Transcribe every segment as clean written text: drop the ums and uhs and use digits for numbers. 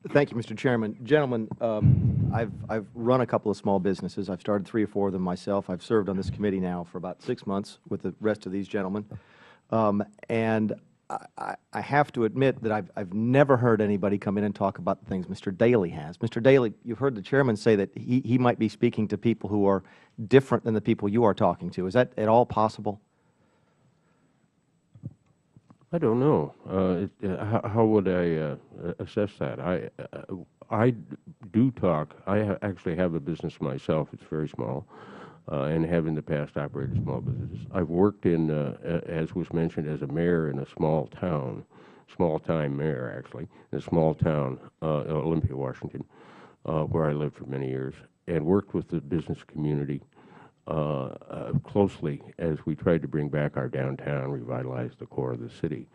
Thank you, Mr. Chairman. Gentlemen, I've run a couple of small businesses. I've started 3 or 4 of them myself. I've served on this committee now for about 6 months with the rest of these gentlemen. And I have to admit that I've never heard anybody come in and talk about the things Mr. Daley has. Mr. Daley, you've heard the Chairman say that he might be speaking to people who are different than the people you are talking to. Is that at all possible? I don't know. How would I assess that? I do talk. I actually have a business myself. It's very small, and have in the past operated small businesses. I've worked in, as was mentioned, as a mayor in a small town, small-time mayor actually, in a small town, Olympia, Washington, where I lived for many years, and worked with the business community closely as we tried to bring back our downtown, revitalize the core of the city.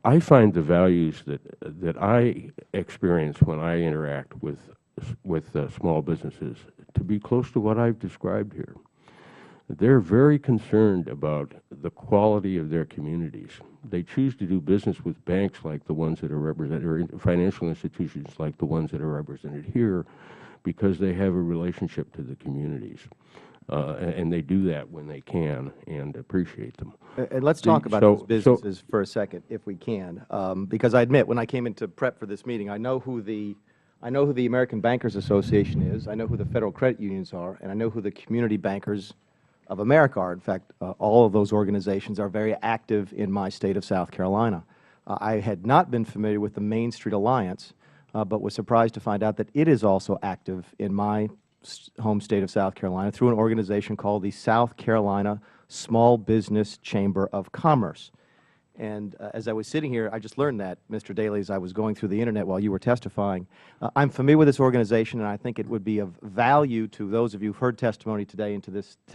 I find the values that I experience when I interact with small businesses to be close to what I've described here. They're very concerned about the quality of their communities. They choose to do business with banks like the ones that are represented, or financial institutions like the ones that are represented here, because they have a relationship to the communities. And they do that when they can and appreciate them. And let's talk about those businesses for a second, if we can, because I admit, when I came in to prep for this meeting, I know who the American Bankers Association is, I know who the federal credit unions are, and I know who the Community Bankers of America are. In fact, all of those organizations are very active in my state of South Carolina. I had not been familiar with the Main Street Alliance, but was surprised to find out that it is also active in my home state of South Carolina through an organization called the South Carolina Small Business Chamber of Commerce. And as I was sitting here, I just learned that, Mr. Daley, as I was going through the Internet while you were testifying. I'm familiar with this organization, and I think it would be of value to those of you who have heard testimony today and to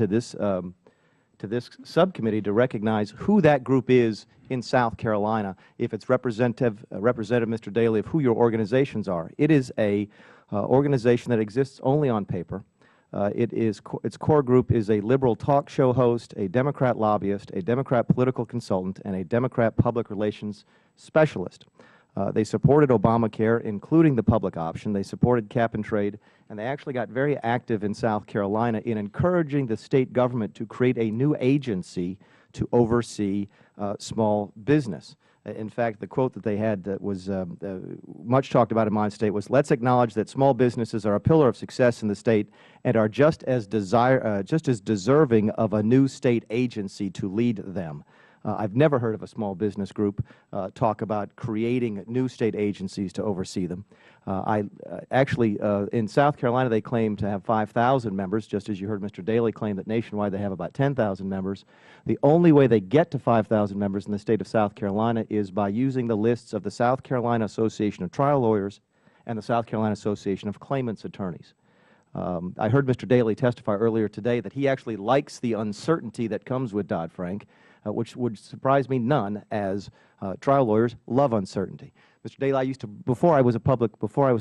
this subcommittee to recognize who that group is in South Carolina, if it's representative, Mr. Daley, of who your organizations are. It is a organization that exists only on paper. Its core group is a liberal talk show host, a Democrat lobbyist, a Democrat political consultant, and a Democrat public relations specialist. They supported Obamacare, including the public option. They supported cap and trade, and they actually got very active in South Carolina in encouraging the State government to create a new agency to oversee small business. In fact, the quote that they had that was much talked about in my state was, "Let's acknowledge that small businesses are a pillar of success in the state and are just as deserving of a new State agency to lead them." I've never heard of a small business group talk about creating new State agencies to oversee them. Actually, in South Carolina, they claim to have 5,000 members, just as you heard Mr. Daley claim that nationwide they have about 10,000 members. The only way they get to 5,000 members in the State of South Carolina is by using the lists of the South Carolina Association of Trial Lawyers and the South Carolina Association of Claimants Attorneys. I heard Mr. Daley testify earlier today that he actually likes the uncertainty that comes with Dodd-Frank, which would surprise me none, as trial lawyers love uncertainty. Mr. Daley, I used to, before I was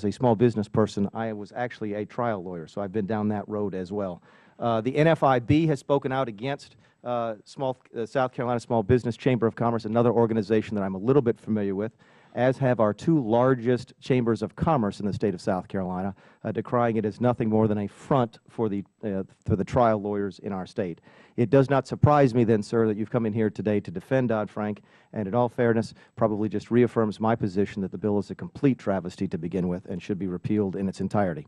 a small business person, I was actually a trial lawyer, so I've been down that road as well. The NFIB has spoken out against South Carolina Small Business Chamber of Commerce, another organization that I'm a little bit familiar with, as have our 2 largest chambers of commerce in the State of South Carolina, decrying it as nothing more than a front for the trial lawyers in our State. It does not surprise me then, sir, that you've come in here today to defend Dodd-Frank, and in all fairness, probably just reaffirms my position that the bill is a complete travesty to begin with and should be repealed in its entirety.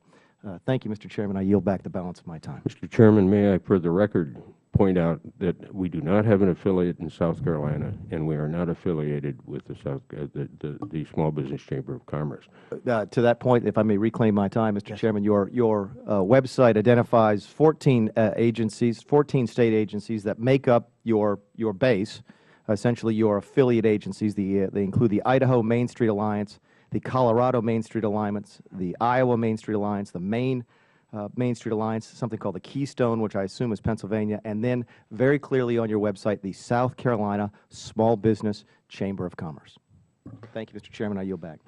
Thank you, Mr. Chairman. I yield back the balance of my time. Mr. Chairman, may I, for the record, point out that we do not have an affiliate in South Carolina, and we are not affiliated with the Small Business Chamber of Commerce. To that point, if I may reclaim my time, Mr. Chairman, your website identifies 14 agencies, 14 State agencies that make up your base, essentially your affiliate agencies. They include the Idaho Main Street Alliance, the Colorado Main Street Alliance, the Iowa Main Street Alliance, the Maine Main Street Alliance, something called the Keystone, which I assume is Pennsylvania, and then very clearly on your website, the South Carolina Small Business Chamber of Commerce. Thank you, Mr. Chairman. I yield back.